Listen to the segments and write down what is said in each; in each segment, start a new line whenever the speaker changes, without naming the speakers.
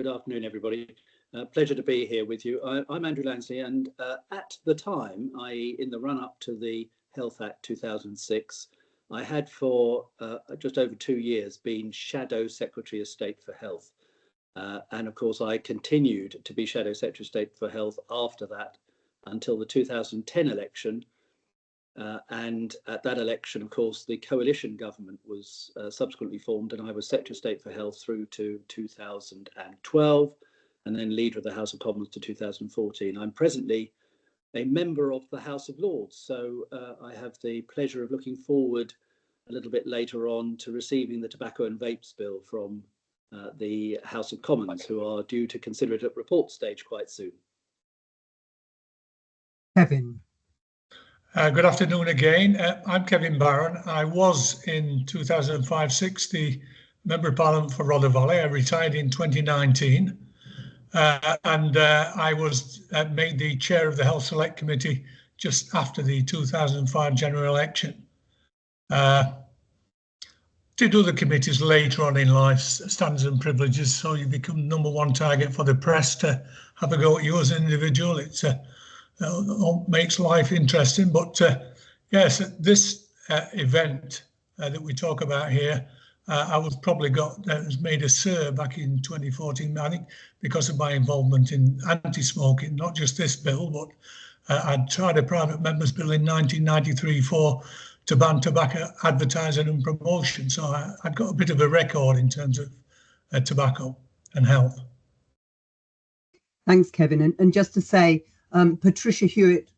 Good afternoon, everybody. Pleasure to be here with you. I'm Andrew Lansley, and at the time, i.e. in the run-up to the Health Act 2006, I had for just over 2 years been Shadow Secretary of State for Health. And of course, I continued to be Shadow Secretary of State for Health after that until the 2010 election. And at that election, of course, the coalition government was subsequently formed, and I was Secretary of State for Health through to 2012, and then Leader of the House of Commons to 2014. I'm presently a member of the House of Lords, so I have the pleasure of looking forward a little bit later on to receiving the Tobacco and Vapes Bill from the House of Commons, who are due to consider it at report stage quite soon.
Kevin.
Good afternoon again. I'm Kevin Barron. I was in 2005-06 the Member of Parliament for Rother Valley. I retired in 2019 and I was made the chair of the Health Select Committee just after the 2005 general election. Did other committees later on in life, standards and privileges, so you become #1 target for the press to have a go at you as an individual. It's makes life interesting, but yes, this event that we talk about here, I was probably was made a Sir back in 2014, I think, because of my involvement in anti-smoking, not just this bill, but I'd tried a private member's bill in 1993 to ban tobacco advertising and promotion. So I'd got a bit of a record in terms of tobacco and health.
Thanks, Kevin. And just to say, Patricia Hewitt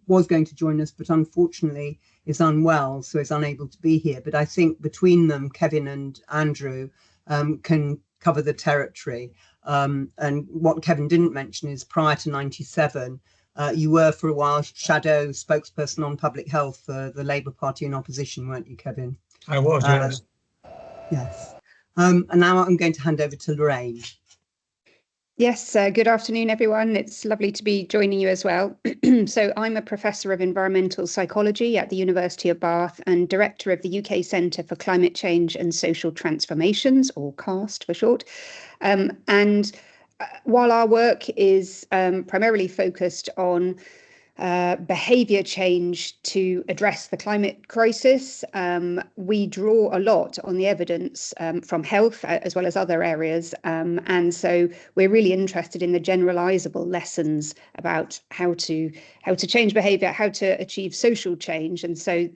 was going to join us, but unfortunately is unwell, so is unable to be here. But I think between them, Kevin and Andrew can cover the territory. And what Kevin didn't mention is prior to 97, you were for a while shadow spokesperson on public health for the Labour Party in opposition, weren't you, Kevin?
I was, yes.
Yes. And now I'm going to hand over to Lorraine.
Yes, good afternoon, everyone. It's lovely to be joining you as well. So I'm a professor of environmental psychology at the University of Bath and director of the UK Centre for Climate Change and Social Transformations, or CAST for short. And while our work is primarily focused on behaviour change to address the climate crisis, we draw a lot on the evidence from health as well as other areas. And so we're really interested in the generalisable lessons about how to change behaviour, how to achieve social change. And so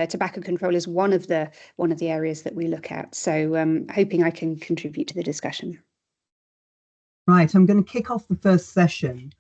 tobacco control is one of the areas that we look at. So hoping I can contribute to the discussion.
Right, I'm going to kick off the first session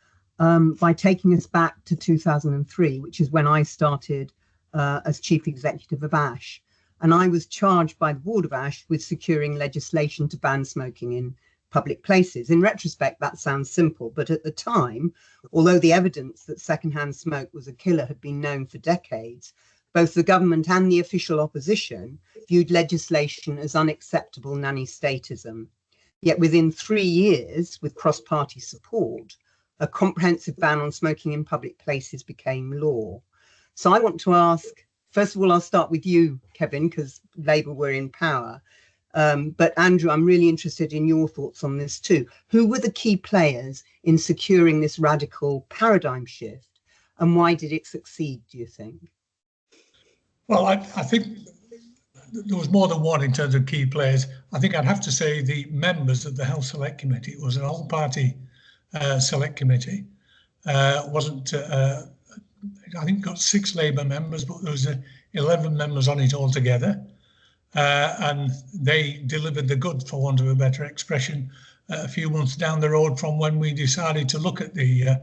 by taking us back to 2003, which is when I started as chief executive of ASH. And I was charged by the board of ASH with securing legislation to ban smoking in public places. In retrospect, that sounds simple, but at the time, although the evidence that secondhand smoke was a killer had been known for decades, both the government and the official opposition viewed legislation as unacceptable nanny statism. Yet within 3 years, with cross-party support, a comprehensive ban on smoking in public places became law. So I want to ask, first of all, I'll start with you, Kevin, because Labour were in power. But Andrew, I'm really interested in your thoughts on this too. Who were the key players in securing this radical paradigm shift, and why did it succeed, do you think?
Well, I think there was more than one in terms of key players. I think I'd have to say the members of the Health Select Committee. It was an all-party select committee. Wasn't I think got 6 Labour members, but there was 11 members on it altogether, and they delivered the goods, for want of a better expression, a few months down the road from when we decided to look at the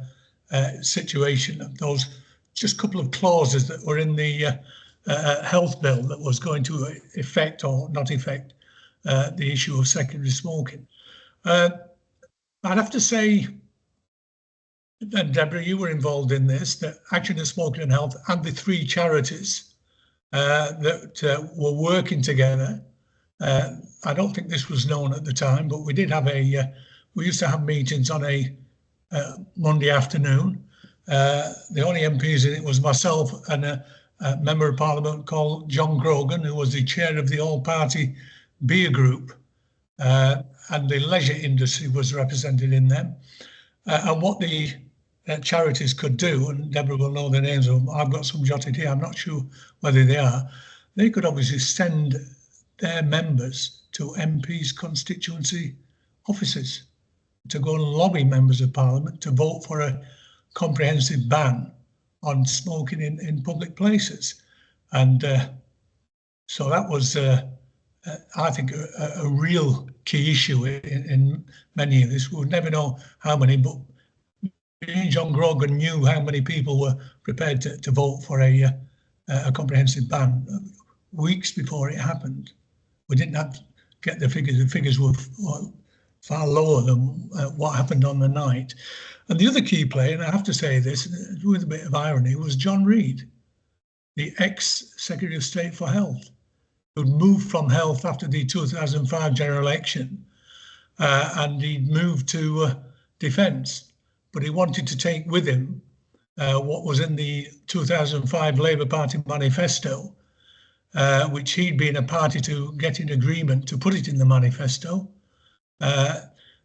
situation of those just couple of clauses that were in the health bill that was going to affect or not affect the issue of secondary smoking. I'd have to say, and Deborah, you were involved in this, that Action to Smoking and Health and the 3 charities that were working together. I don't think this was known at the time, but we did have we used to have meetings on a Monday afternoon. The only MPs in it was myself and a Member of Parliament called John Grogan, who was the chair of the all-party beer group. and the leisure industry was represented in them, and what the charities could do, and Deborah will know the names of them. I've got some jotted here. I'm not sure whether they are. They could obviously send their members to MPs' constituency offices to go and lobby members of Parliament to vote for a comprehensive ban on smoking in public places. And so that was, I think, a real key issue in many of this. We'll never know how many, but John Grogan knew how many people were prepared to vote for a comprehensive ban weeks before it happened. We didn't have to get the figures. The figures were far lower than what happened on the night. And the other key player, and I have to say this with a bit of irony, was John Reid, the ex-Secretary of State for Health, who'd moved from health after the 2005 general election, and he'd moved to defence, but he wanted to take with him what was in the 2005 Labour Party manifesto, which he'd been a party to get in agreement to put it in the manifesto.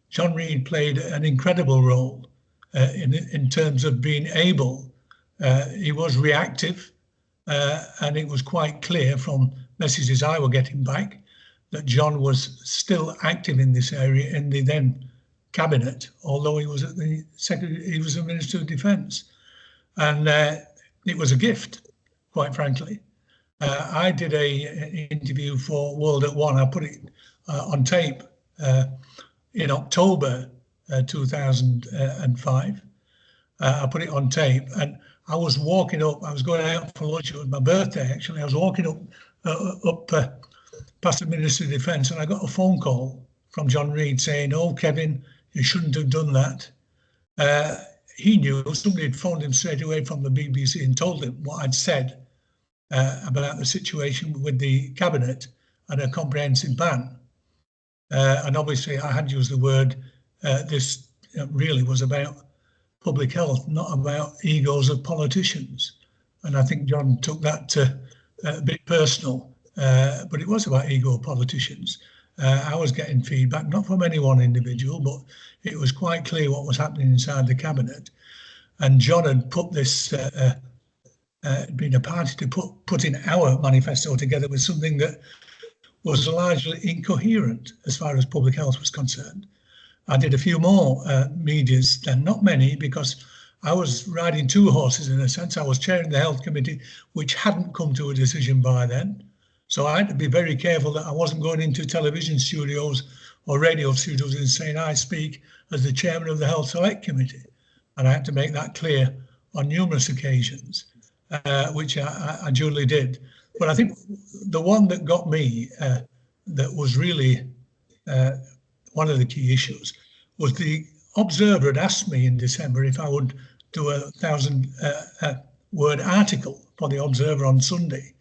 John Reid played an incredible role in terms of being able, he was reactive, and it was quite clear from messages I were getting back that John was still active in this area in the then cabinet, although he was at the Secretary, he was a Minister of Defence, and it was a gift, quite frankly. I did a interview for World at One. I put it on tape in October 2005. I put it on tape, and I was walking up. I was going out for lunch. It was my birthday, actually. I was walking up past the Minister of Defence, and I got a phone call from John Reid saying, "Oh, Kevin, you shouldn't have done that." He knew. Somebody had phoned him straight away from the BBC and told him what I'd said about the situation with the cabinet and a comprehensive ban. And obviously, I had used the word. This really was about public health, not about egos of politicians. And I think John took that a bit personal, but it was about ego of politicians. I was getting feedback, not from any one individual, but it was quite clear what was happening inside the cabinet. And John had put this, been a party to putting our manifesto together with something that was largely incoherent as far as public health was concerned. I did a few more medias then, not many, because I was riding two horses in a sense. I was chairing the health committee, which hadn't come to a decision by then. So I had to be very careful that I wasn't going into television studios or radio studios and saying I speak as the chairman of the Health Select Committee. And I had to make that clear on numerous occasions, which I duly did. But I think the one that got me, that was really one of the key issues, was the Observer had asked me in December if I would do a 1,000-word article for the Observer on Sunday.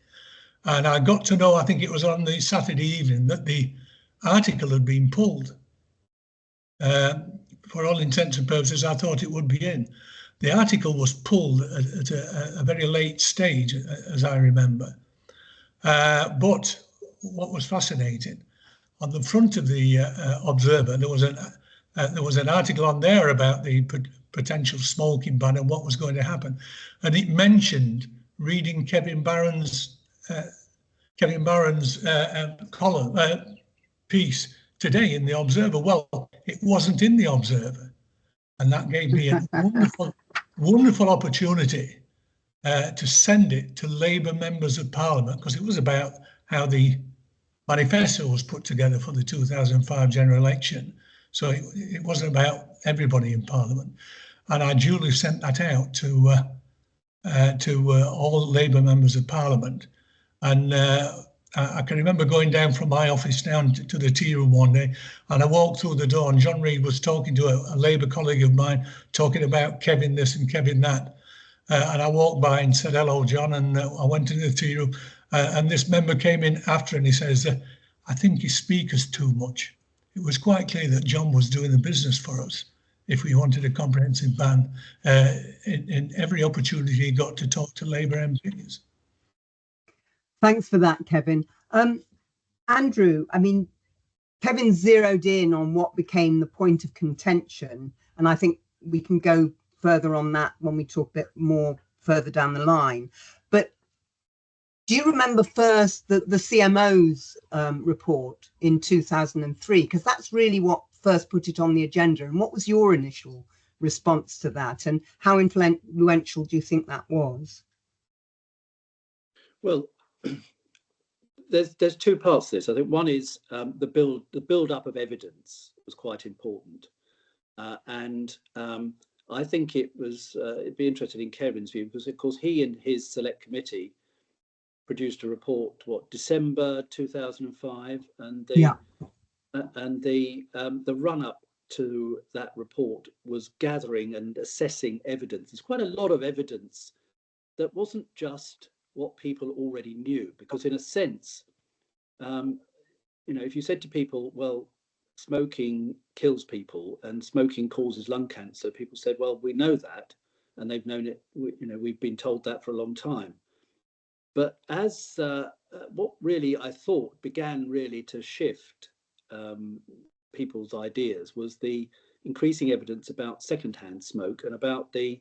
And I got to know, I think it was on the Saturday evening, that the article had been pulled. For all intents and purposes, I thought it would be in. The article was pulled at a very late stage, as I remember. But what was fascinating, on the front of the Observer, there was an article on there about the potential smoking ban and what was going to happen, and it mentioned reading Kevin Barron's column piece today in the Observer. Well, it wasn't in the Observer, and that gave me a wonderful opportunity to send it to Labour members of Parliament, because it was about how the manifesto was put together for the 2005 general election. So it wasn't about everybody in Parliament. And I duly sent that out to all Labour members of Parliament. And I can remember going down from my office down to the tea room one day, and I walked through the door and John Reid was talking to a Labour colleague of mine, talking about Kevin this and Kevin that. And I walked by and said, "Hello, John," and I went into the tea room. And this member came in after and he says, "I think you speak us too much." It was quite clear that John was doing the business for us if we wanted a comprehensive ban in every opportunity he got to talk to Labour MPs.
Thanks for that, Kevin. Andrew, I mean, Kevin zeroed in on what became the point of contention, and I think we can go further on that when we talk a bit more further down the line. But do you remember first the CMO's report in 2003? Because that's really what first put it on the agenda. And what was your initial response to that, and how influential do you think that was?
Well, there's two parts to this. I think one is the build up of evidence was quite important, and I think it'd be interested in Kevin's view, because of course he and his select committee produced a report, December 2005, and the run up to that report was gathering and assessing evidence. There's quite a lot of evidence that wasn't just what people already knew, because in a sense, if you said to people, well, smoking kills people and smoking causes lung cancer, people said, well, we know that, and they've known it, we've been told that for a long time. But as what really I thought began really to shift people's ideas was the increasing evidence about secondhand smoke and about the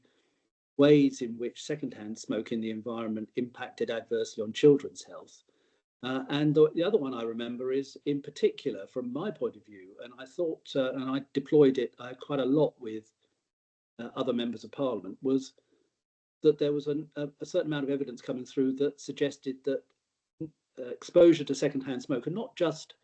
ways in which secondhand smoke in the environment impacted adversely on children's health. And the other one I remember is, in particular, from my point of view, and I thought, and I deployed it quite a lot with other members of Parliament, was that there was a certain amount of evidence coming through that suggested that exposure to secondhand smoke, and not just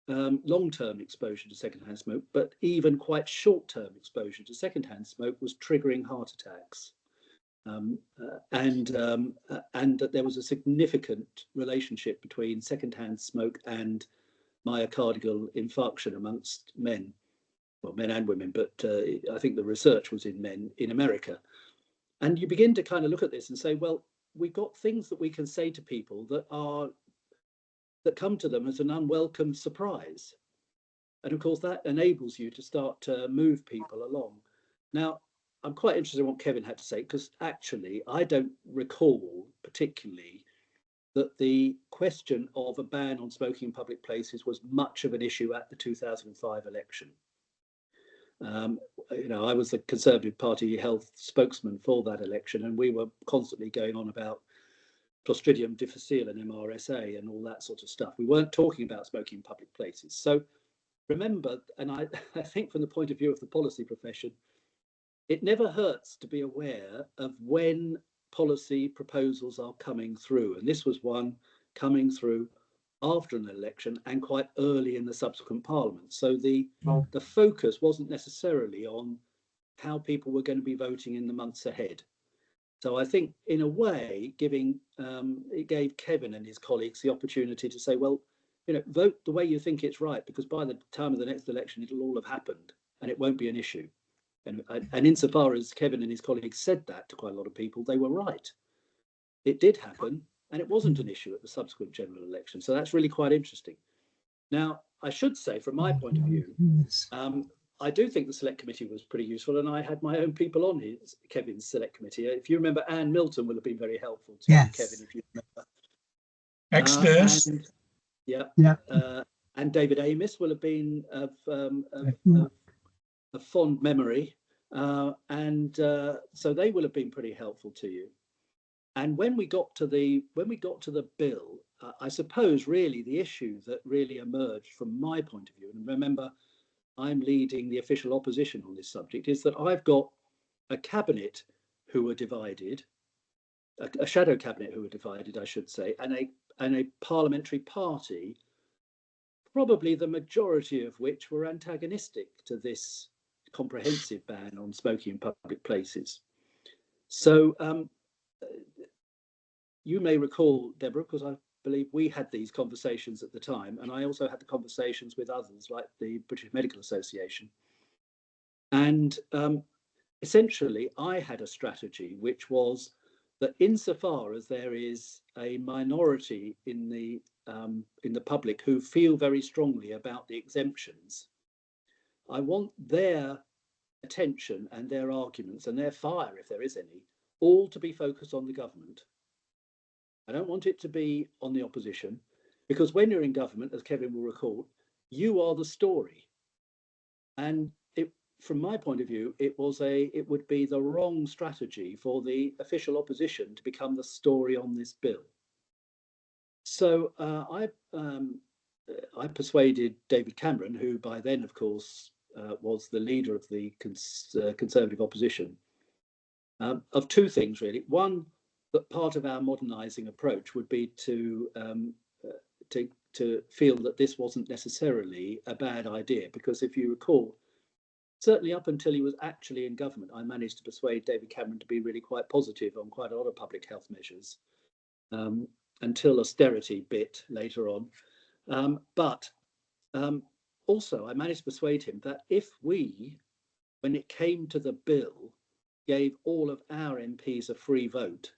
long-term exposure to secondhand smoke, but even quite short-term exposure to secondhand smoke, was triggering heart attacks, and that there was a significant relationship between secondhand smoke and myocardial infarction amongst men, well, men and women, but I think the research was in men in America. And you begin to kind of look at this and say, well, we've got things that we can say to people that come to them as an unwelcome surprise. And of course, that enables you to start to move people along. Now, I'm quite interested in what Kevin had to say, because actually, I don't recall particularly that the question of a ban on smoking in public places was much of an issue at the 2005 election. I was the Conservative Party health spokesman for that election, and we were constantly going on about Clostridium difficile and MRSA and all that sort of stuff. We weren't talking about smoking in public places. So remember, and I think from the point of view of the policy profession, it never hurts to be aware of when policy proposals are coming through. And this was one coming through after an election and quite early in the subsequent parliament. So the focus wasn't necessarily on how people were going to be voting in the months ahead. So I think, in a way, it gave Kevin and his colleagues the opportunity to say, well, vote the way you think it's right, because by the time of the next election, it'll all have happened and it won't be an issue. And insofar as Kevin and his colleagues said that to quite a lot of people, they were right. It did happen, and it wasn't an issue at the subsequent general election. So that's really quite interesting. Now, I should say, from my point of view, I do think the select committee was pretty useful, and I had my own people on Kevin's select committee. If you remember, Anne Milton will have been very helpful to Kevin, if you remember. And David Amis will have been of a fond memory, and so they will have been pretty helpful to you. And when we got to the bill, I suppose really the issue that really emerged from my point of view, and remember, I'm leading the official opposition on this subject, is that I've got a cabinet who are divided, a shadow cabinet who are divided, I should say, and a parliamentary party, probably the majority of which were antagonistic to this comprehensive ban on smoking in public places. So you may recall, Deborah, because I believe we had these conversations at the time, and I also had the conversations with others like the British Medical Association. And essentially, I had a strategy which was that insofar as there is a minority in the public who feel very strongly about the exemptions, I want their attention and their arguments and their fire, if there is any, all to be focused on the government. I don't want it to be on the opposition, because when you're in government, as Kevin will recall, you are the story. And from my point of view, it would be the wrong strategy for the official opposition to become the story on this bill. So I persuaded David Cameron, who by then, of course, was the leader of the Conservative opposition, of two things really. One, that part of our modernising approach would be to feel that this wasn't necessarily a bad idea, because if you recall, certainly up until he was actually in government, I managed to persuade David Cameron to be really quite positive on quite a lot of public health measures, until austerity bit later on. But also I managed to persuade him that if we, when it came to the bill, gave all of our MPs a free vote,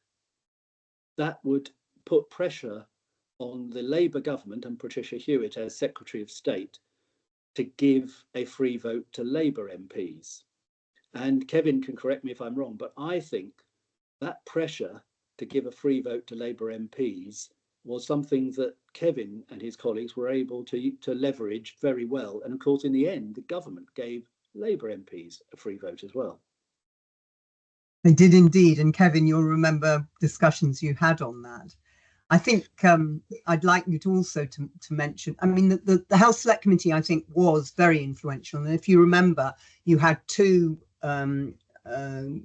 that would put pressure on the Labour government and Patricia Hewitt as Secretary of State to give a free vote to Labour MPs. And Kevin can correct me if I'm wrong, but I think that pressure to give a free vote to Labour MPs was something that Kevin and his colleagues were able to leverage very well. And of course, in the end, the government gave Labour MPs a free vote as well.
They did indeed. And Kevin, you'll remember discussions you had on that. I think I'd like you to also to mention, I mean, the Health Select Committee, I think, was very influential. And if you remember, you had two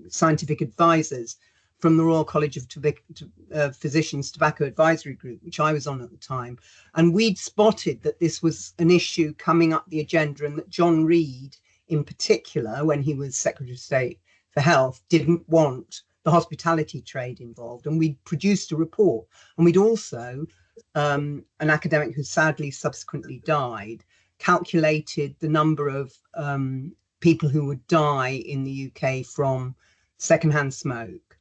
scientific advisors from the Royal College of Physicians Tobacco Advisory Group, which I was on at the time. And we'd spotted that this was an issue coming up the agenda, and that John Reid, in particular, when he was Secretary of State for Health, didn't want the hospitality trade involved. And we produced a report, and we'd also, an academic who sadly subsequently died, calculated the number of people who would die in the UK from secondhand smoke,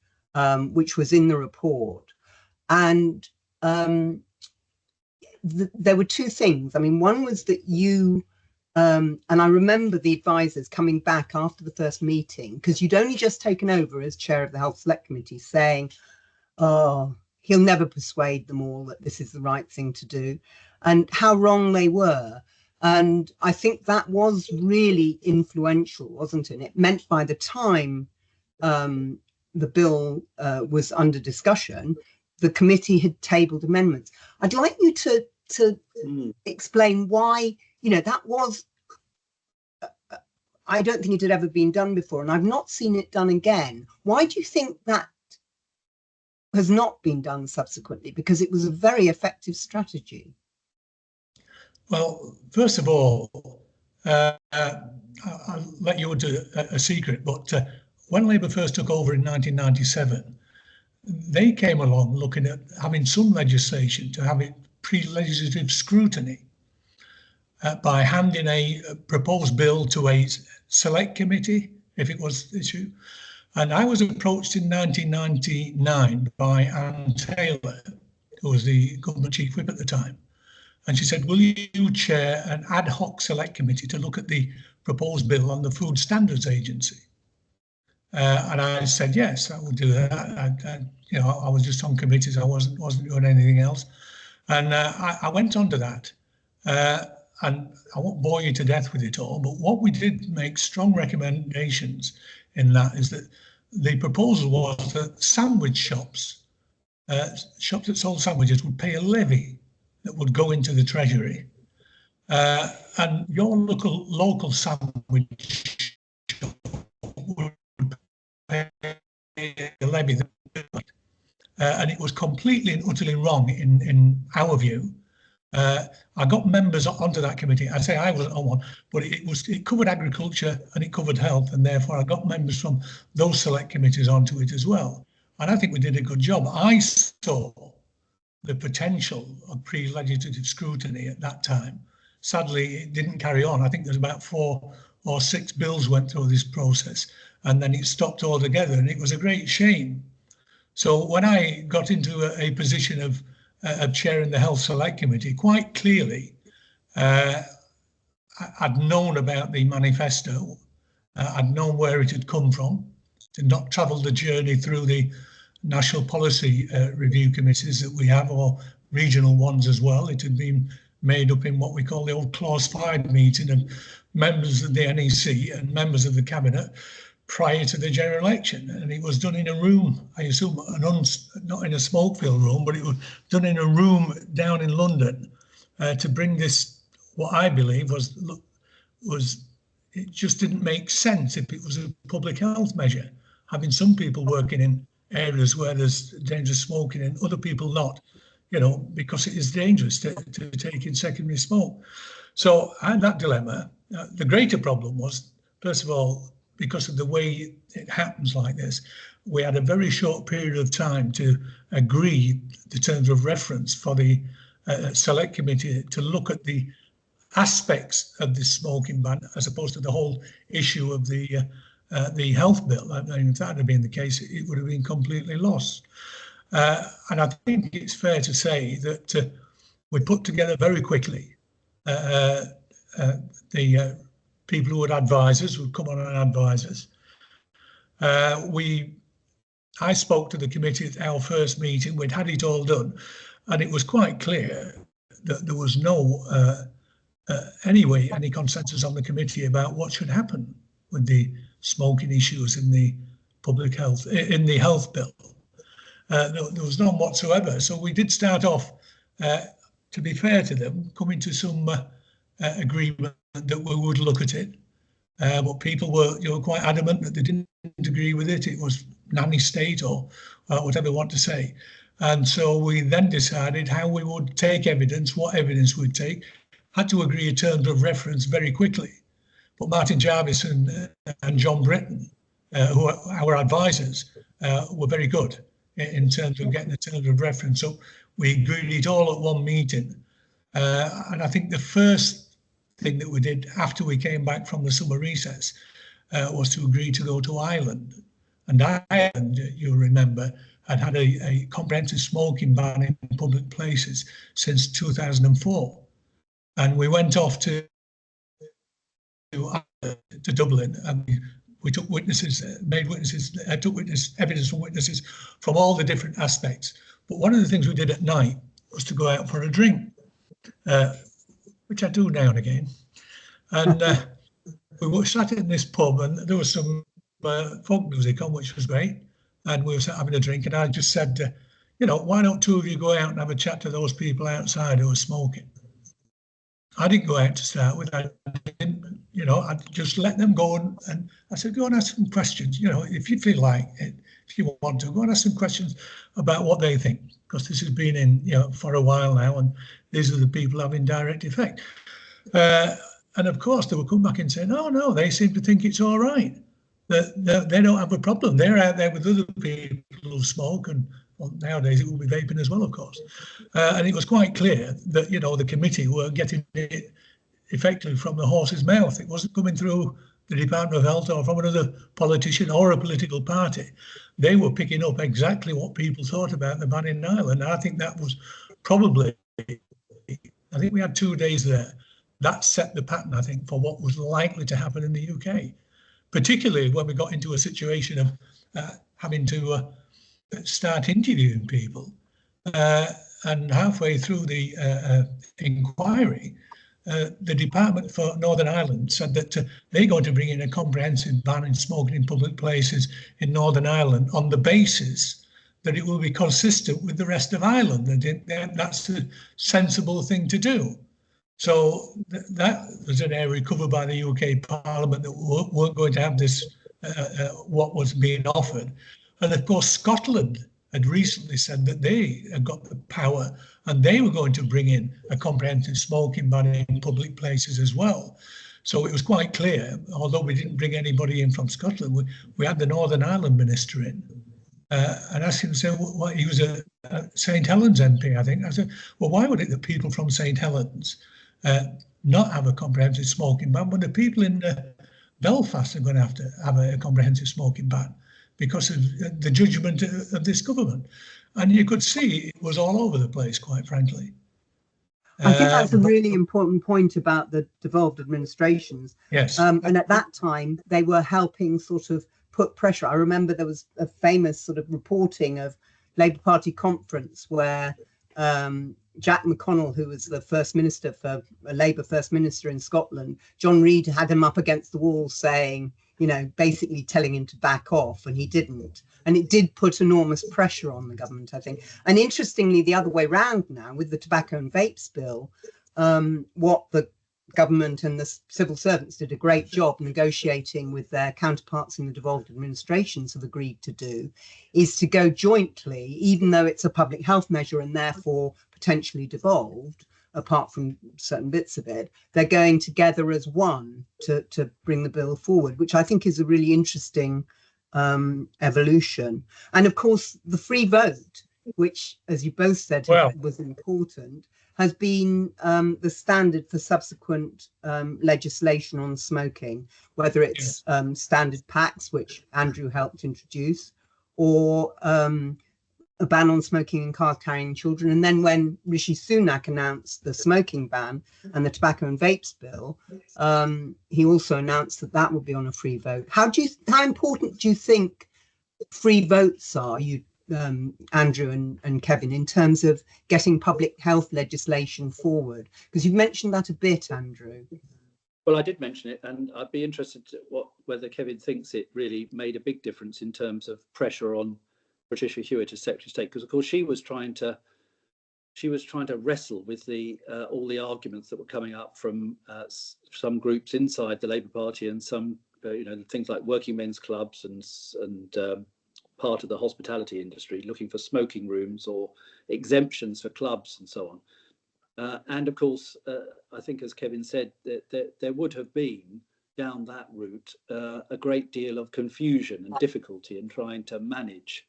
which was in the report. And there were two things. I mean, one was that you, and I remember the advisors coming back after the first meeting, because you'd only just taken over as chair of the Health Select Committee, saying, oh, he'll never persuade them all that this is the right thing to do, and how wrong they were. And I think that was really influential, wasn't it? It meant by the time the bill was under discussion, the committee had tabled amendments. I'd like you to explain why, you know, that was, I don't think it had ever been done before, and I've not seen it done again. Why do you think that has not been done subsequently? Because it was a very effective strategy.
Well, first of all, I'll let you into a secret, but when Labour first took over in 1997, they came along looking at having some legislation to have it pre-legislative scrutiny by handing a proposed bill to a select committee, if it was the issue. And I was approached in 1999 by Anne Taylor, who was the government chief whip at the time. And she said, will you chair an ad hoc select committee to look at the proposed bill on the Food Standards Agency? And I said, yes, I would do that. You know, I was just on committees. I wasn't doing anything else. And I went on to that. And I won't bore you to death with it all, but what we did make strong recommendations in that is that the proposal was that sandwich shops, shops that sold sandwiches, would pay a levy that would go into the Treasury. And your local sandwich shop would pay a levy. And it was completely and utterly wrong in our view. I got members onto that committee. I say I wasn't on one, but it covered agriculture and it covered health, and therefore I got members from those select committees onto it as well. And I think we did a good job. I saw the potential of pre-legislative scrutiny at that time. Sadly, it didn't carry on. I think there's about 4 or 6 bills went through this process, and then it stopped altogether, and it was a great shame. So when I got into a position of chairing the Health Select Committee, quite clearly, I'd known about the manifesto. I'd known where it had come from. Had not travelled the journey through the national policy review committees that we have, or regional ones as well. It had been made up in what we call the old Clause 5 meeting of members of the NEC and members of the cabinet prior to the general election, and it was done in a room, I assume, not in a smoke-filled room, but it was done in a room down in London to bring this, what I believe was it just didn't make sense if it was a public health measure, having some people working in areas where there's dangerous smoking and other people not, you know, because it is dangerous to take in secondary smoke. So I had that dilemma. The greater problem was, first of all, because of the way it happens like this, we had a very short period of time to agree the terms of reference for the select committee to look at the aspects of this smoking ban as opposed to the whole issue of the health bill. I mean, if that had been the case, it would have been completely lost. And I think it's fair to say that we put together very quickly the people who would advisors, would come on and advisors. I spoke to the committee at our first meeting. We'd had it all done, and it was quite clear that there was no any consensus on the committee about what should happen with the smoking issues in the public health, in the health bill. There was none whatsoever. So we did start off, to be fair to them, coming to some agreement that we would look at it. But people were, quite adamant that they didn't agree with it. It was nanny state or whatever you want to say. And so we then decided how we would take evidence, what evidence we'd take, had to agree in terms of reference very quickly. But Martin Jarvis and John Britton, who are our advisors, were very good in terms of getting the terms of reference. So we agreed it all at one meeting. And I think the first thing that we did after we came back from the summer recess was to agree to go to Ireland. And Ireland, you'll remember, had a comprehensive smoking ban in public places since 2004. And we went off to Dublin, and we took witnesses, took evidence from witnesses from all the different aspects. But one of the things we did at night was to go out for a drink, which I do now and again. And we were sat in this pub, and there was some folk music on, which was great. And we were having a drink, and I just said, why don't two of you go out and have a chat to those people outside who are smoking? I didn't go out to start with. I just let them go, and I said, go and ask some questions. If you feel like it, if you want to, go and ask some questions about what they think, because this has been in, for a while now, and these are the people having direct effect. And of course, they would come back and say, no, they seem to think it's all right. They don't have a problem. They're out there with other people who smoke, and well, nowadays it will be vaping as well, of course. And it was quite clear that, the committee were getting it effectively from the horse's mouth. It wasn't coming through the Department of Health or from another politician or a political party. They were picking up exactly what people thought about the ban in Ireland. And I think that was probably, I think we had 2 days there. That set the pattern, I think, for what was likely to happen in the UK, particularly when we got into a situation of having to start interviewing people. And halfway through the inquiry, the Department for Northern Ireland said that they're going to bring in a comprehensive ban on smoking in public places in Northern Ireland on the basis that it will be consistent with the rest of Ireland. And that's a sensible thing to do. So that was an area covered by the UK Parliament that weren't going to have this, what was being offered. And of course, Scotland had recently said that they had got the power and they were going to bring in a comprehensive smoking ban in public places as well. So it was quite clear, although we didn't bring anybody in from Scotland, we had the Northern Ireland minister in. And asked him to say, well, he was a St Helens MP, I think. I said, well, why would it that people from St Helens not have a comprehensive smoking ban when the people in Belfast are going to have a comprehensive smoking ban because of the judgment of this government? And you could see it was all over the place, quite frankly.
I think that's a really important point about the devolved administrations.
Yes.
And at that time, they were helping sort of put pressure. I remember there was a famous sort of reporting of Labour Party conference where Jack McConnell, who was the Labour First Minister in Scotland, John Reid had him up against the wall saying, basically telling him to back off, and he didn't. And it did put enormous pressure on the government, I think. And interestingly, the other way round now with the Tobacco and Vapes Bill, what the government and the civil servants did a great job negotiating with their counterparts in the devolved administrations have agreed to do, is to go jointly, even though it's a public health measure and therefore potentially devolved, apart from certain bits of it, they're going together as one to bring the bill forward, which I think is a really interesting evolution. And of course, the free vote, which, as you both said, was important, has been the standard for subsequent legislation on smoking, whether it's standard packs, which Andrew helped introduce, or a ban on smoking in cars carrying children. And then when Rishi Sunak announced the smoking ban and the Tobacco and Vapes Bill, he also announced that would be on a free vote. How important do you think free votes are, Andrew and Kevin, in terms of getting public health legislation forward? Because you've mentioned that a bit, Andrew.
Well, I did mention it, and I'd be interested whether Kevin thinks it really made a big difference in terms of pressure on Patricia Hewitt as Secretary of State, because of course she was trying to wrestle with all the arguments that were coming up from some groups inside the Labour Party and some things like working men's clubs and part of the hospitality industry looking for smoking rooms or exemptions for clubs and so on. And of course, I think, as Kevin said, there would have been down that route a great deal of confusion and difficulty in trying to manage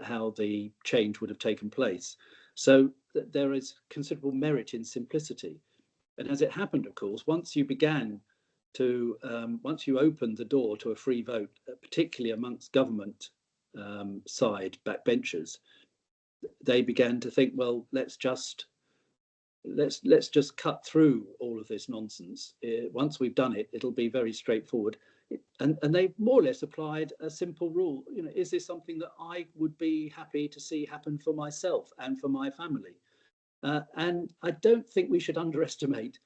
how the change would have taken place. So there is considerable merit in simplicity. And as it happened, of course, once you opened the door to a free vote, particularly amongst government side backbenchers, they began to think, well, let's just cut through all of this nonsense. Once we've done it, it'll be very straightforward. And they more or less applied a simple rule. Is this something that I would be happy to see happen for myself and for my family? And I don't think we should underestimate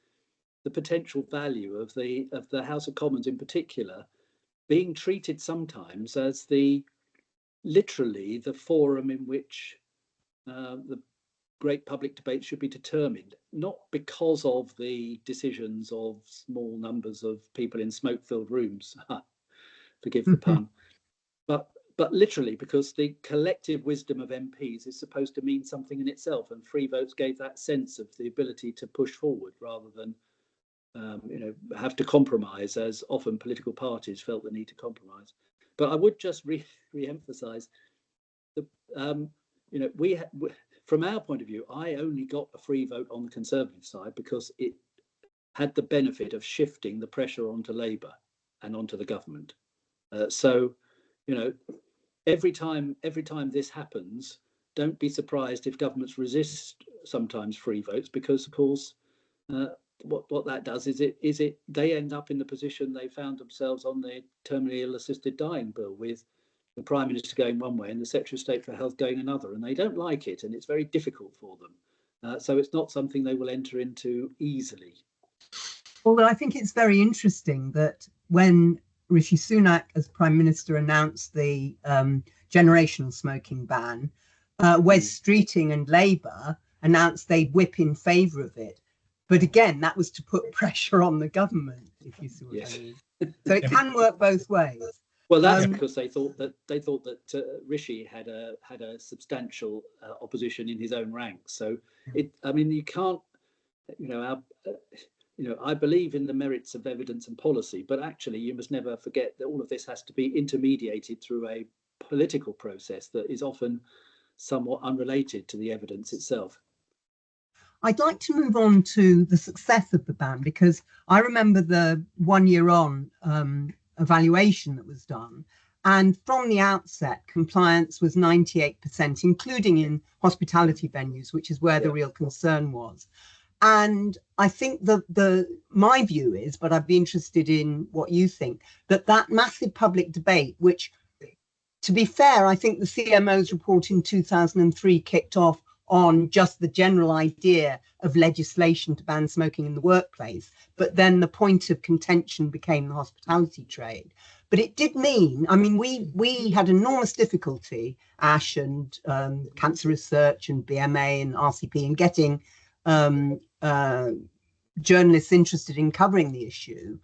the potential value of the House of Commons in particular being treated sometimes as literally the forum in which the great public debate should be determined, not because of the decisions of small numbers of people in smoke-filled rooms, forgive the pun, but literally because the collective wisdom of MPs is supposed to mean something in itself, and free votes gave that sense of the ability to push forward rather than have to compromise, as often political parties felt the need to compromise. But I would just re-emphasize from our point of view, I only got a free vote on the Conservative side because it had the benefit of shifting the pressure onto Labour and onto the government. So, every time this happens, don't be surprised if governments resist sometimes free votes, because of course, what that does is they end up in the position they found themselves on the terminally ill assisted dying bill, with the Prime Minister going one way and the Secretary of State for Health going another, and they don't like it, and it's very difficult for them. So it's not something they will enter into easily.
Although I think it's very interesting that when Rishi Sunak as Prime Minister announced the generational smoking ban, Wes Streeting and Labour announced they'd whip in favour of it. But again, that was to put pressure on the government, if you see what I mean. So it can work both ways.
Well, that's because they thought that Rishi had a substantial opposition in his own ranks. So you can't, I believe in the merits of evidence and policy, but actually you must never forget that all of this has to be intermediated through a political process that is often somewhat unrelated to the evidence itself.
I'd like to move on to the success of the ban, because I remember the 1 year on evaluation that was done, and from the outset compliance was 98%, including in hospitality venues, which is where the real concern was. And I think my view is, but I'd be interested in what you think, that massive public debate, which, to be fair, I think the CMO's report in 2003 kicked off on just the general idea of legislation to ban smoking in the workplace, but then the point of contention became the hospitality trade. But it did mean, I mean, we had enormous difficulty, Ash and Cancer Research and BMA and RCP, in getting journalists interested in covering the issue.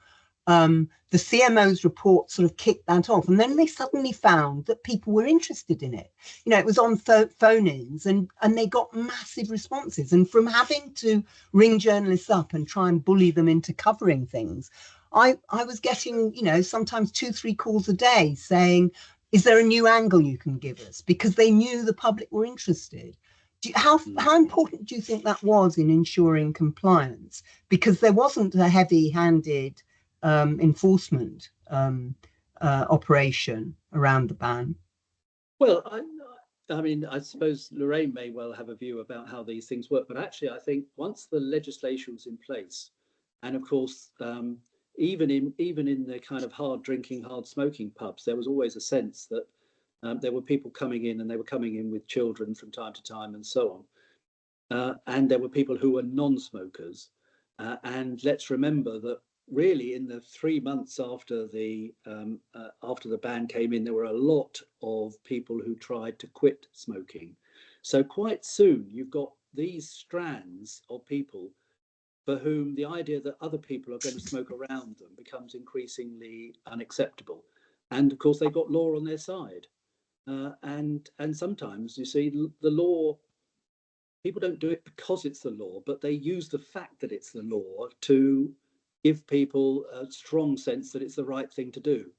The CMO's report sort of kicked that off, and then they suddenly found that people were interested in it. You know, it was on phone-ins, and they got massive responses. And from having to ring journalists up and try and bully them into covering things, I was getting, you know, sometimes 2-3 calls a day saying, is there a new angle you can give us? Because they knew the public were interested. How important do you think that was in ensuring compliance? Because there wasn't a heavy-handed enforcement operation around the ban.
Well, I mean, I suppose Lorraine may well have a view about how these things work, but actually I think once the legislation was in place, and of course, even in the kind of hard drinking, hard smoking pubs, there was always a sense that there were people coming in, and they were coming in with children from time to time and so on. And there were people who were non-smokers. And let's remember that really in the 3 months after the ban came in, there were a lot of people who tried to quit smoking. So quite soon you've got these strands of people for whom the idea that other people are going to smoke around them becomes increasingly unacceptable. And of course, they've got law on their side. And sometimes, you see, the law, people don't do it because it's the law, but they use the fact that it's the law to give people a strong sense that it's the right thing to do.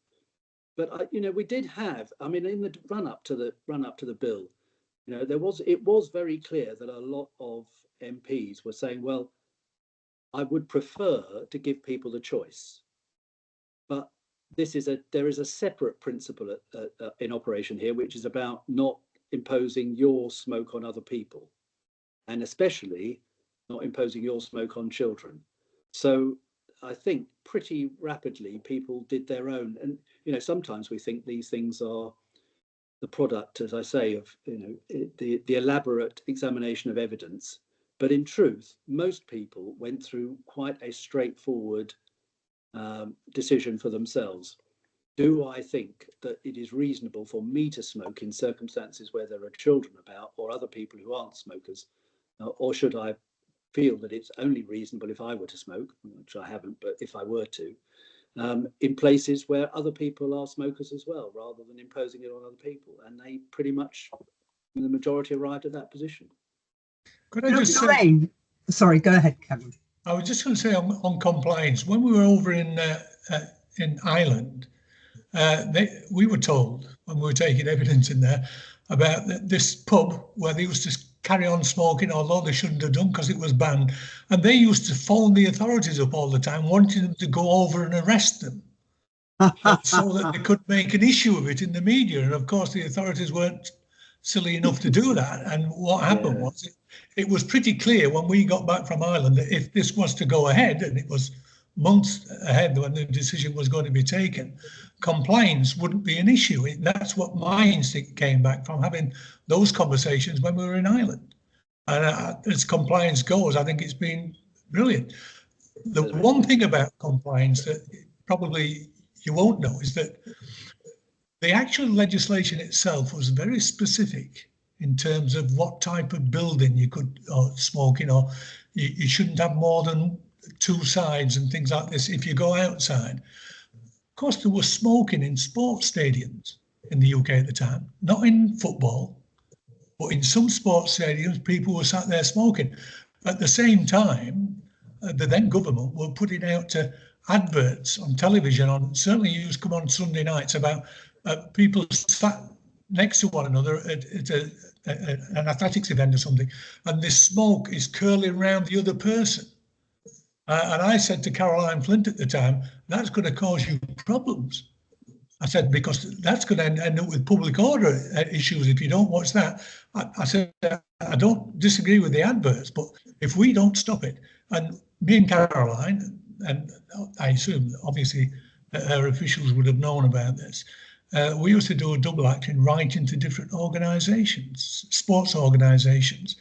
But you know, we did have, I mean, in the run up to the bill, you know, it was very clear that a lot of MPs were saying, well, I would prefer to give people the choice, but there is a separate principle in operation here, which is about not imposing your smoke on other people, and especially not imposing your smoke on children. So I think pretty rapidly people did their own, and you know, sometimes we think these things are the product, as I say, of, you know, the elaborate examination of evidence. But in truth, most people went through quite a straightforward decision for themselves. Do I think that it is reasonable for me to smoke in circumstances where there are children about or other people who aren't smokers? Or should I feel that it's only reasonable if I were to smoke, which I haven't, but if I were to, in places where other people are smokers as well, rather than imposing it on other people? And they pretty much, the majority arrived at that position.
Could I just say,
sorry, go ahead, Kevin.
I was just going to say on compliance, when we were over in Ireland, we were told when we were taking evidence in there about this pub where they used to carry on smoking, although they shouldn't have done because it was banned. And they used to phone the authorities up all the time, wanting them to go over and arrest them so that they could make an issue of it in the media. And of course, the authorities weren't silly enough to do that. And what happened was it was pretty clear when we got back from Ireland that if this was to go ahead, and it was months ahead when the decision was going to be taken, compliance wouldn't be an issue. That's what my instinct came back from having those conversations when we were in Ireland. And as compliance goes, I think it's been brilliant. The one thing about compliance that probably you won't know is that the actual legislation itself was very specific in terms of what type of building you could smoke in, or you shouldn't have more than 2 sides and things like this if you go outside. Of course, there was smoking in sports stadiums in the UK at the time, not in football, but in some sports stadiums, people were sat there smoking. At the same time, the then government were putting out adverts on television, certainly you used to come on Sunday nights, about people sat next to one another at an athletics event or something, and this smoke is curling around the other person. And I said to Caroline Flint at the time, that's going to cause you problems. I said, because that's going to end up with public order issues if you don't watch that. I said, I don't disagree with the adverts, but if we don't stop it, and me and Caroline, and I assume obviously her officials would have known about this, we used to do a double act in writing to different organisations, sports organisations,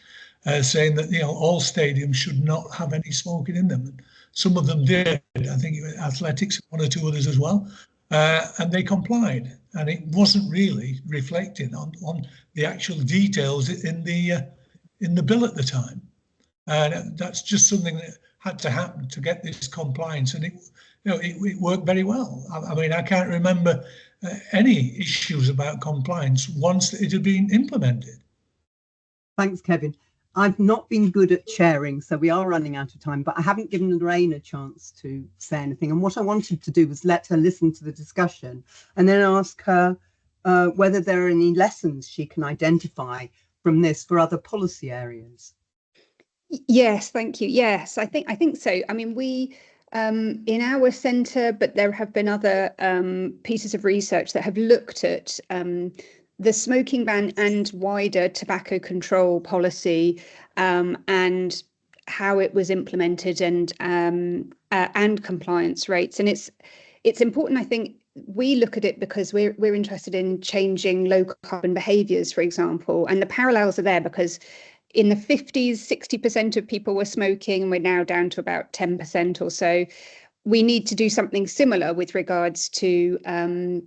saying that all stadiums should not have any smoking in them. Some of them did. I think it was athletics, one or two others as well, and they complied. And it wasn't really reflecting on the actual details in the bill at the time. And that's just something that had to happen to get this compliance, and it worked very well. I mean, I can't remember any issues about compliance once it had been implemented.
Thanks, Kevin. I've not been good at sharing, so we are running out of time, but I haven't given Lorraine a chance to say anything. And what I wanted to do was let her listen to the discussion and then ask her whether there are any lessons she can identify from this for other policy areas.
Yes, thank you. Yes, I think so. I mean, we in our centre, but there have been other pieces of research that have looked at the smoking ban and wider tobacco control policy and how it was implemented and compliance rates. And it's important, I think. We look at it because we're interested in changing low carbon behaviours, for example, and the parallels are there because in the 50s, 60% of people were smoking, and we're now down to about 10% or so. We need to do something similar with regards to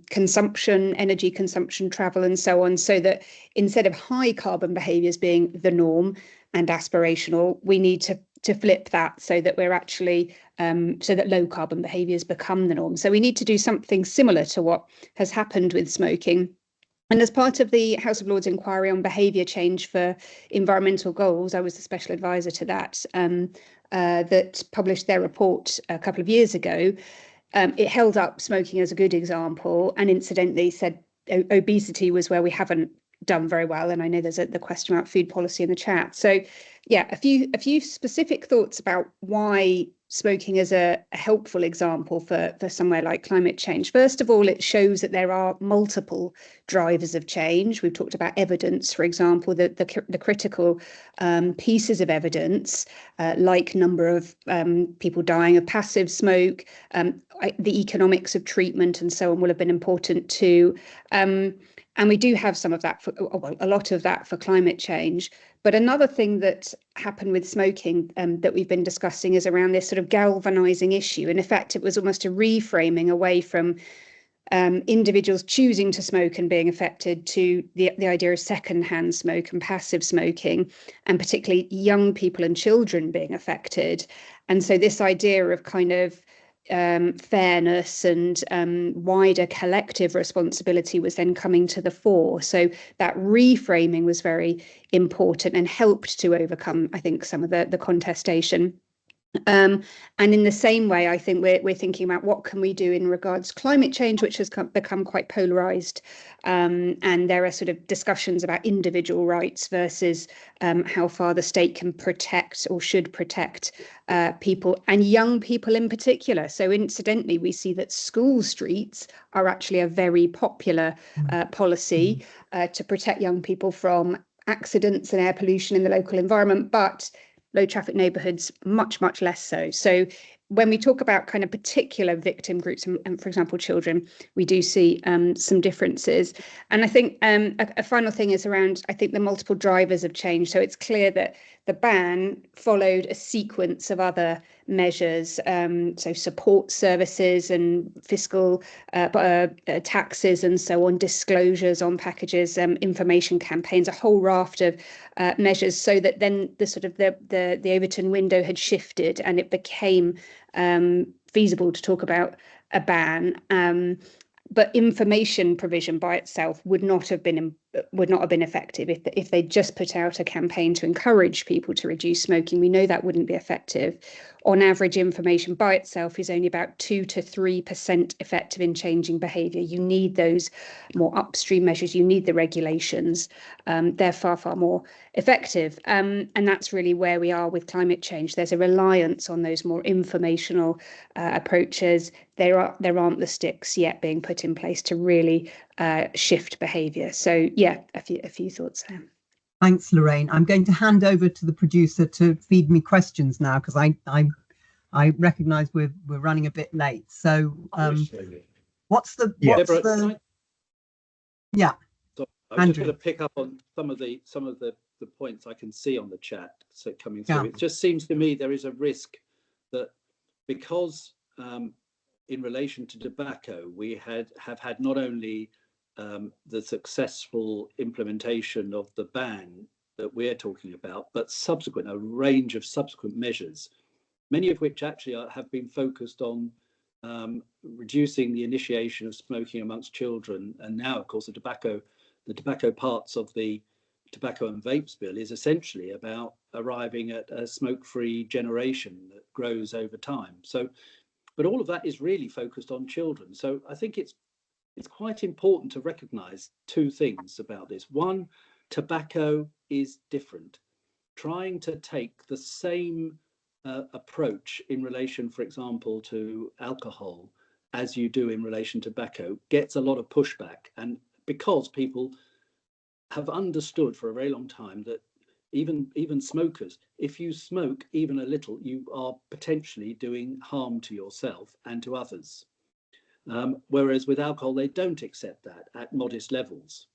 consumption, energy consumption, travel, and so on, so that instead of high carbon behaviours being the norm and aspirational, we need to flip that so that we're actually so that low carbon behaviours become the norm. So we need to do something similar to what has happened with smoking. And as part of the House of Lords inquiry on behaviour change for environmental goals, I was the special advisor to that, that published their report a couple of years ago. It held up smoking as a good example and incidentally said obesity was where we haven't done very well. And I know there's the question about food policy in the chat. So yeah, a few specific thoughts about why smoking is a helpful example for somewhere like climate change. First of all, it shows that there are multiple drivers of change. We've talked about evidence, for example, the critical pieces of evidence, like number of people dying of passive smoke, the economics of treatment and so on will have been important too. And we do have some of that, a lot of that for climate change. But another thing that happened with smoking that we've been discussing is around this sort of galvanizing issue. In effect, it was almost a reframing away from individuals choosing to smoke and being affected to the idea of secondhand smoke and passive smoking, and particularly young people and children being affected. And so this idea of kind of fairness and wider collective responsibility was then coming to the fore. So that reframing was very important and helped to overcome, I think, some of the contestation. And in the same way, I think we're thinking about what can we do in regards to climate change, which has become quite polarized. And there are sort of discussions about individual rights versus how far the state can protect or should protect people and young people in particular. So incidentally, we see that school streets are actually a very popular policy to protect young people from accidents and air pollution in the local environment, but low traffic neighbourhoods, much less so. So when we talk about kind of particular victim groups and for example, children, we do see some differences. And I think a final thing is around, I think, the multiple drivers of change. So it's clear that the ban followed a sequence of other measures, so support services and fiscal taxes and so on, disclosures on packages, information campaigns, a whole raft of measures, so that then the sort of the Overton window had shifted and it became feasible to talk about a ban. But information provision by itself would not have been effective if they just put out a campaign to encourage people to reduce smoking. We know that wouldn't be effective. On average, information by itself is only about 2 to 3% effective in changing behaviour. You need those more upstream measures. You need the regulations. They're far more effective. And that's really where we are with climate change. There's a reliance on those more informational approaches. There aren't the sticks yet being put in place to really shift behaviour. So yeah, a few thoughts there.
Thanks, Lorraine. I'm going to hand over to the producer to feed me questions now, because I recognise we're running a bit late. So what's the
Deborah,
yeah?
So I'm just going to pick up on some of the the points I can see on the chat coming through.
Yeah.
It just seems to me there is a risk that because in relation to tobacco, we have had not only the successful implementation of the ban that we're talking about, but a range of subsequent measures, many of which actually have been focused on reducing the initiation of smoking amongst children. And now, of course, the tobacco parts of the Tobacco and Vapes Bill is essentially about arriving at a smoke-free generation that grows over time. So, but all of that is really focused on children. So I think it's quite important to recognise two things about this. One, tobacco is different. Trying to take the same approach in relation, for example, to alcohol as you do in relation to tobacco gets a lot of pushback, and because people have understood for a very long time that even smokers, if you smoke even a little, you are potentially doing harm to yourself and to others. Whereas with alcohol, they don't accept that at modest levels.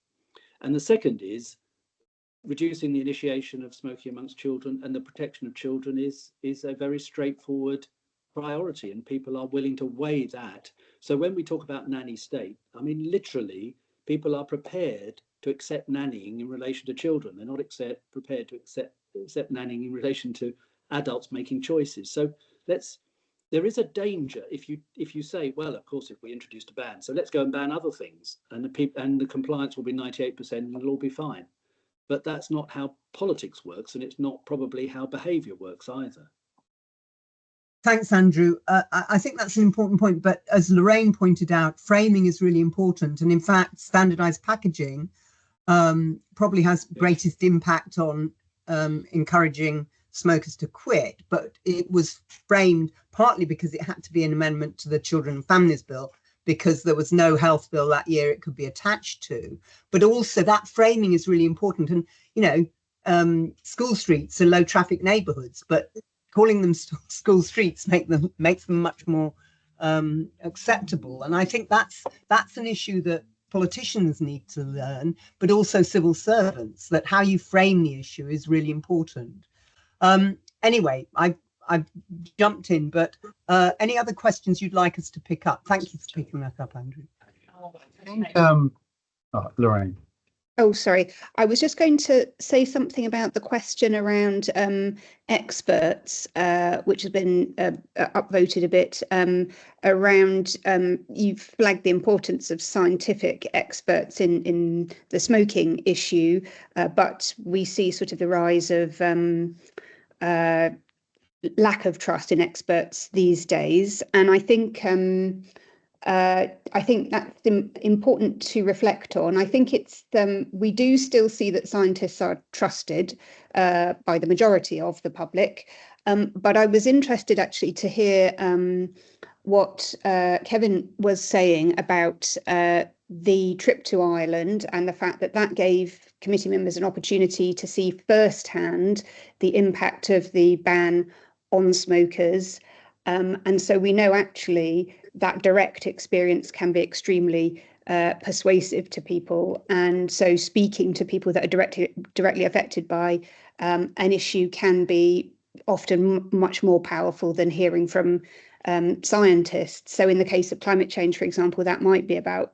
And the second is reducing the initiation of smoking amongst children, and the protection of children is a very straightforward priority, and people are willing to weigh that. So when we talk about nanny state, I mean, literally, people are prepared to accept nannying in relation to children. They're not prepared to accept nannying in relation to adults making choices. So there is a danger if you say, well, of course, if we introduced a ban, so let's go and ban other things, and the compliance will be 98% and it'll all be fine. But that's not how politics works, and it's not probably how behaviour works either.
Thanks, Andrew. I think that's an important point, but as Lorraine pointed out, framing is really important. And in fact, standardised packaging probably has greatest impact on encouraging smokers to quit, but it was framed partly because it had to be an amendment to the Children and Families Bill, because there was no health bill that year it could be attached to. But also that framing is really important. And, you know, school streets are low traffic neighbourhoods, but calling them school streets makes them much more acceptable. And I think that's an issue that politicians need to learn, but also civil servants, that how you frame the issue is really important. Anyway, I've jumped in, but any other questions you'd like us to pick up? Thank you for picking that up, Andrew.
Lorraine.
Oh, sorry. I was just going to say something about the question around experts, which has been upvoted a bit, around you've flagged the importance of scientific experts in the smoking issue, but we see sort of the rise of lack of trust in experts these days. And I think that's important to reflect on. I think it's we do still see that scientists are trusted by the majority of the public, but I was interested actually to hear what Kevin was saying about the trip to Ireland and the fact that gave committee members an opportunity to see firsthand the impact of the ban on smokers. And so we know actually that direct experience can be extremely persuasive to people. And so speaking to people that are directly affected by an issue can be often much more powerful than hearing from scientists. So in the case of climate change, for example, that might be about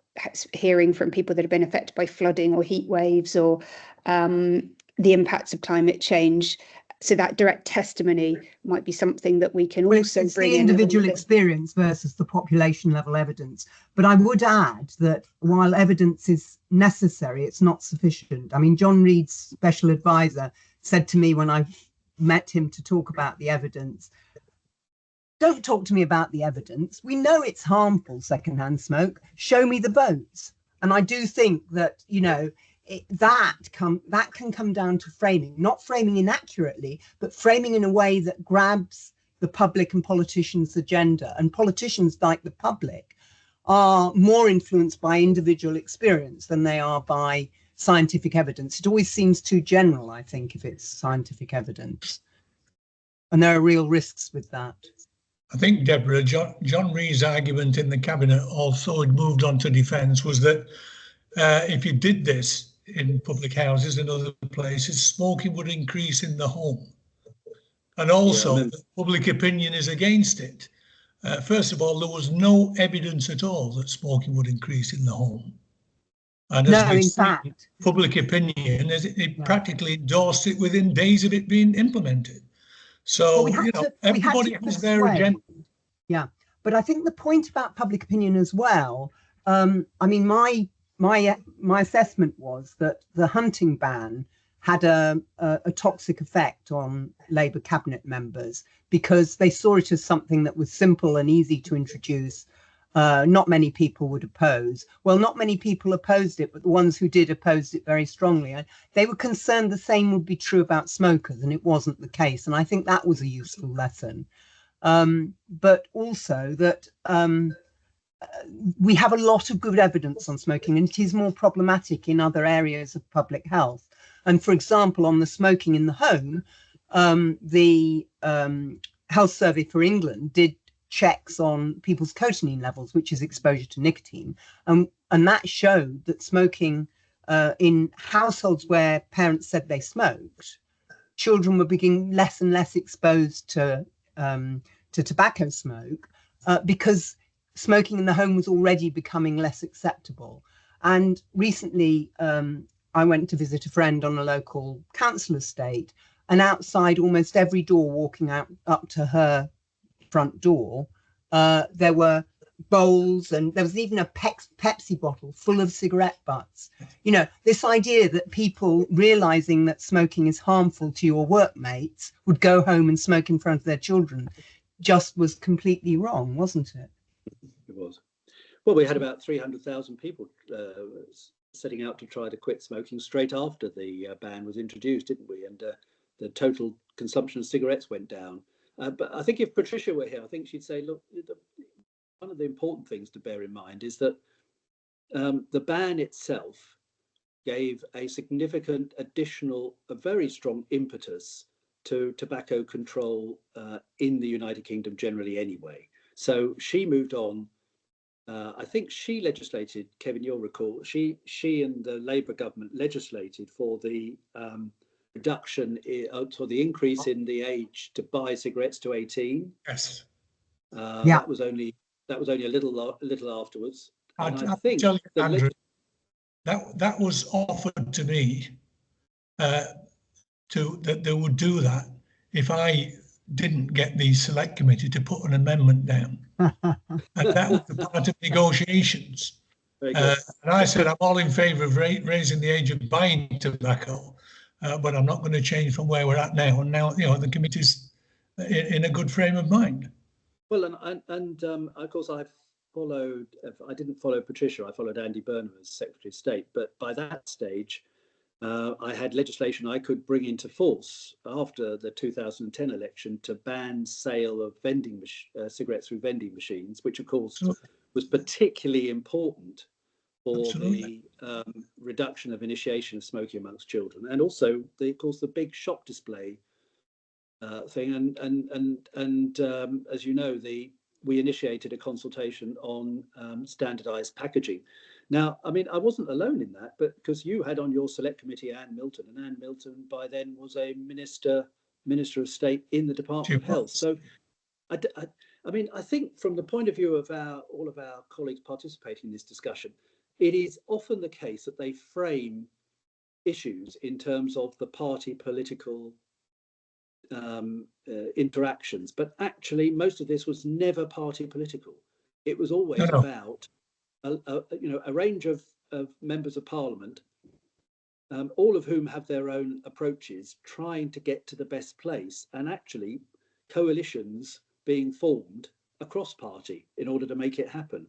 hearing from people that have been affected by flooding or heat waves or the impacts of climate change. So that direct testimony might be something that we can also bring in.
It's the individual experience versus the population level evidence. But I would add that while evidence is necessary, it's not sufficient. I mean, John Reed's special advisor said to me when I met him to talk about the evidence, don't talk to me about the evidence. We know it's harmful, secondhand smoke. Show me the votes. And I do think that, you know, that can come down to framing, not framing inaccurately, but framing in a way that grabs the public and politicians' agenda. And politicians, like the public, are more influenced by individual experience than they are by scientific evidence. It always seems too general, I think, if it's scientific evidence. And there are real risks with that.
I think, Deborah, John Reed's argument in the cabinet, also had moved on to defence, was that if you did this, in public houses and other places, smoking would increase in the home. And also, public opinion is against it. First of all, there was no evidence at all that smoking would increase in the home. And as in fact, public opinion, it practically endorsed it within days of it being implemented. So, everybody has their agenda.
Yeah, but I think the point about public opinion as well, I mean, my assessment was that the hunting ban had a toxic effect on Labour cabinet members because they saw it as something that was simple and easy to introduce. Not many people would oppose. Well, not many people opposed it, but the ones who did opposed it very strongly. And they were concerned the same would be true about smokers, and it wasn't the case. And I think that was a useful lesson. But also that we have a lot of good evidence on smoking, and it is more problematic in other areas of public health. And for example, on the smoking in the home, the Health Survey for England did checks on people's cotinine levels, which is exposure to nicotine. And that showed that smoking in households where parents said they smoked, children were becoming less and less exposed to tobacco smoke because smoking in the home was already becoming less acceptable. And recently, I went to visit a friend on a local council estate, and outside almost every door walking out up to her front door, there were bowls, and there was even a Pepsi bottle full of cigarette butts. You know, this idea that people realizing that smoking is harmful to your workmates would go home and smoke in front of their children just was completely wrong, wasn't it?
It was. Well, we had about 300,000 people setting out to try to quit smoking straight after the ban was introduced, didn't we? And the total consumption of cigarettes went down. But I think if Patricia were here, I think she'd say, look, one of the important things to bear in mind is that the ban itself gave a significant additional, a very strong impetus to tobacco control in the United Kingdom generally anyway. So she moved on. I think she legislated, Kevin, you'll recall, she and the Labour government legislated for the reduction for the increase in the age to buy cigarettes to 18.
Yes.
That was only a little afterwards. And I think
tell you, Andrew, that was offered to me that they would do that if I didn't get the select committee to put an amendment down. And that was the part of negotiations. And I said, I'm all in favour of raising the age of buying tobacco, but I'm not going to change from where we're at now. And now, you know, the committee's in a good frame of mind.
Well, and of course, I didn't follow Patricia, I followed Andy Burnham as Secretary of State, but by that stage, I had legislation I could bring into force after the 2010 election to ban sale of cigarettes through vending machines, which of course was particularly important for the reduction of initiation of smoking amongst children, and also of course the big shop display thing. And as you know, we initiated a consultation on standardised packaging. Now, I mean, I wasn't alone in that, but because you had on your select committee Anne Milton, and Anne Milton by then was a Minister of State in the Department of Health. So, I mean, I think from the point of view of all of our colleagues participating in this discussion, it is often the case that they frame issues in terms of the party political interactions, but actually most of this was never party political. It was always about a range of members of parliament, all of whom have their own approaches, trying to get to the best place, and actually coalitions being formed across party in order to make it happen.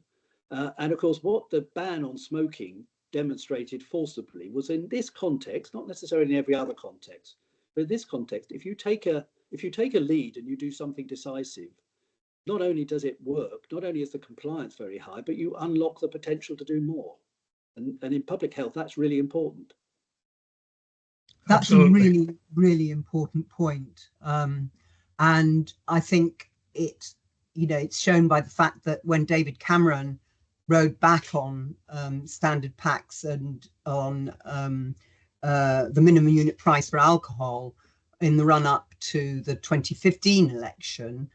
And of course, what the ban on smoking demonstrated forcibly was in this context, not necessarily in every other context, but in this context, if you take a lead and you do something decisive, not only does it work, not only is the compliance very high, but you unlock the potential to do more. And in public health, that's really important.
That's
Absolutely.
a really, really important point. And I think it's shown by the fact that when David Cameron rode back on standard packs and on the minimum unit price for alcohol in the run up to the 2015 election,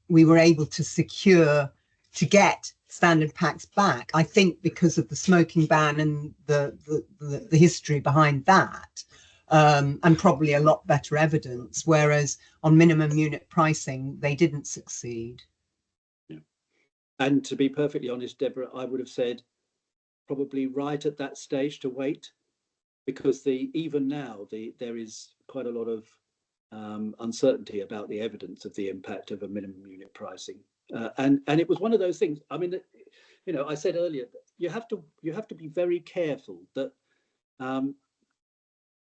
we were able to get standard packs back, I think because of the smoking ban and the history behind that, and probably a lot better evidence, whereas on minimum unit pricing, they didn't succeed.
Yeah. And to be perfectly honest, Deborah, I would have said probably right at that stage to wait, because even now there is quite a lot of uncertainty about the evidence of the impact of a minimum unit pricing. And it was one of those things. I mean, you know, I said earlier, you have to be very careful that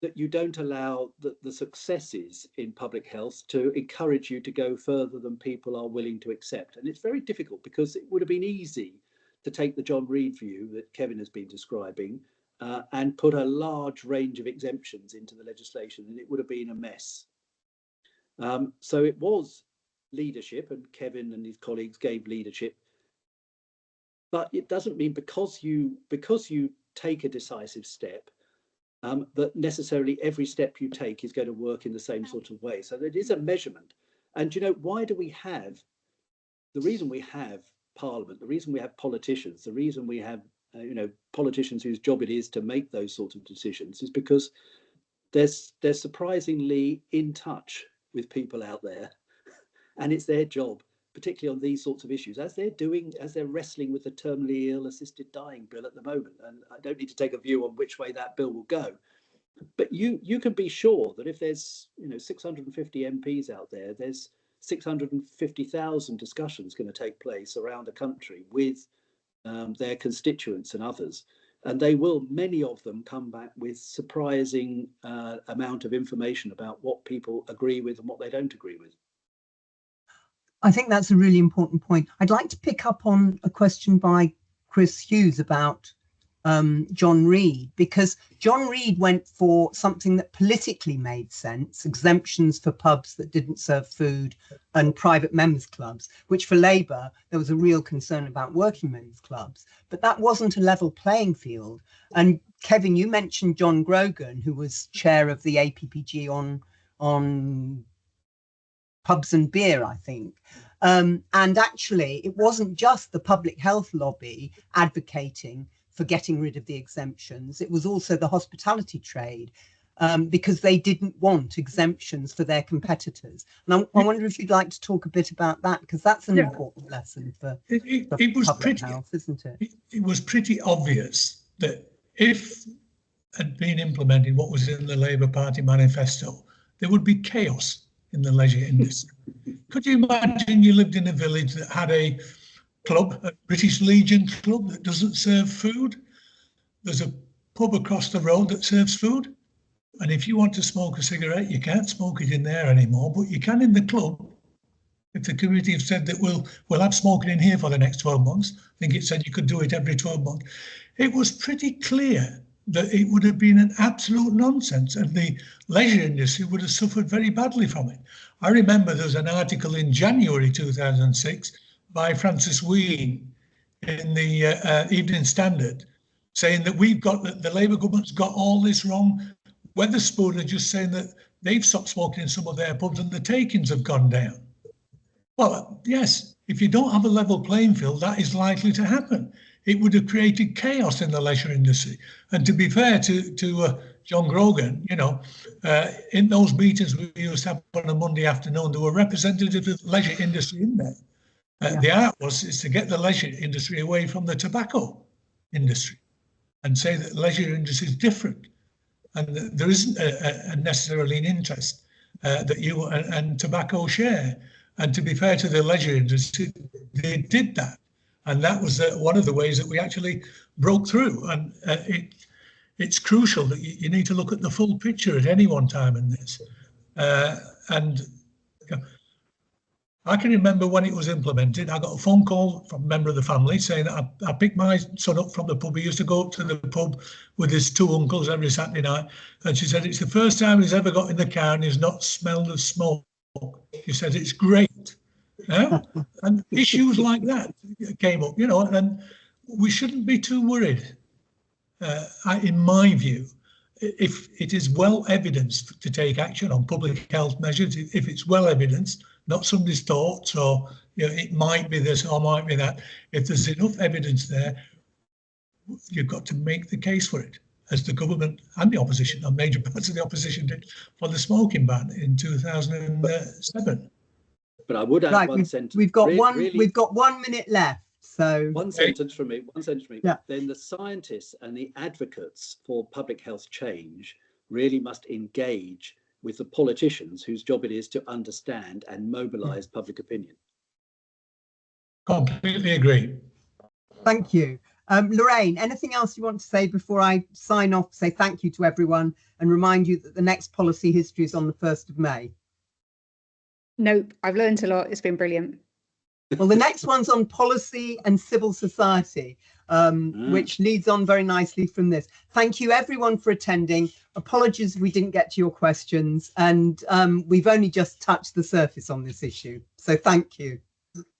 that you don't allow the successes in public health to encourage you to go further than people are willing to accept. And it's very difficult, because it would have been easy to take the John Reid view that Kevin has been describing and put a large range of exemptions into the legislation, and it would have been a mess. So it was leadership, and Kevin and his colleagues gave leadership. But it doesn't mean because you take a decisive step, that necessarily every step you take is going to work in the same sort of way. So there is a measurement. And you know, why do we have, the reason we have Parliament, the reason we have politicians, the reason we have you know, politicians whose job it is to make those sort of decisions, is because they're surprisingly in touch with people out there, and it's their job, particularly on these sorts of issues, as they're wrestling with the terminally ill assisted dying bill at the moment. And I don't need to take a view on which way that bill will go, but you can be sure that if there's, you know, 650 MPs out there, there's 650,000 discussions going to take place around the country with their constituents and others, and they will, many of them, come back with surprising amount of information about what people agree with and what they don't agree with.
I think that's a really important point. I'd like to pick up on a question by Chris Hughes about John Reid, because John Reid went for something that politically made sense, exemptions for pubs that didn't serve food and private members clubs, which for Labour, there was a real concern about working men's clubs, but that wasn't a level playing field. And Kevin, you mentioned John Grogan, who was chair of the APPG on pubs and beer, I think. And actually, it wasn't just the public health lobby advocating for getting rid of the exemptions. It was also the hospitality trade, because they didn't want exemptions for their competitors. And I wonder if you'd like to talk a bit about that, because that's an important lesson for public health, isn't it?
It was pretty obvious that if had been implemented what was in the Labour Party manifesto, there would be chaos in the leisure industry. Could you imagine you lived in a village that had a club, a British Legion club, that doesn't serve food? There's a pub across the road that serves food, and if you want to smoke a cigarette, you can't smoke it in there anymore, but you can in the club. If the committee have said that we'll have smoking in here for the next 12 months, I think it said you could do it every 12 months. It was pretty clear that it would have been an absolute nonsense, and the leisure industry would have suffered very badly from it. I remember there was an article in January 2006 by Francis Wheen in the Evening Standard saying that the Labour government's got all this wrong. Wetherspoon are just saying that they've stopped smoking in some of their pubs and the takings have gone down. Well, yes, if you don't have a level playing field, that is likely to happen. It would have created chaos in the leisure industry. And to be fair to John Grogan, you know, in those meetings we used to have on a Monday afternoon, there were representatives of the leisure industry in there. The art is to get the leisure industry away from the tobacco industry and say that the leisure industry is different. And there isn't necessarily an interest that you and tobacco share. And to be fair to the leisure industry, they did that. And that was one of the ways that we actually broke through. And it's crucial that you need to look at the full picture at any one time in this. And I can remember when it was implemented, I got a phone call from a member of the family saying that I picked my son up from the pub. He used to go up to the pub with his two uncles every Saturday night. And she said, it's the first time he's ever got in the car and he's not smelled of smoke. She said, it's great. And issues like that came up, and we shouldn't be too worried. In my view, if it is well evidenced to take action on public health measures, if it's well evidenced, not somebody's thoughts or it might be this or might be that, if there's enough evidence there, you've got to make the case for it, as the government and the opposition, or major parts of the opposition did for the smoking ban in 2007.
But I would add one sentence.
We've got we've got 1 minute left. So
one sentence from me.
Yeah.
Then the scientists and the advocates for public health change really must engage with the politicians whose job it is to understand and mobilize public opinion.
Completely agree.
Thank you. Lorraine, anything else you want to say before I sign off, say thank you to everyone and remind you that the next policy history is on the 1st of May?
Nope, I've learned a lot. It's been brilliant.
Well, the next one's on policy and civil society, which leads on very nicely from this. Thank you, everyone, for attending. Apologies if we didn't get to your questions, and we've only just touched the surface on this issue. So thank you.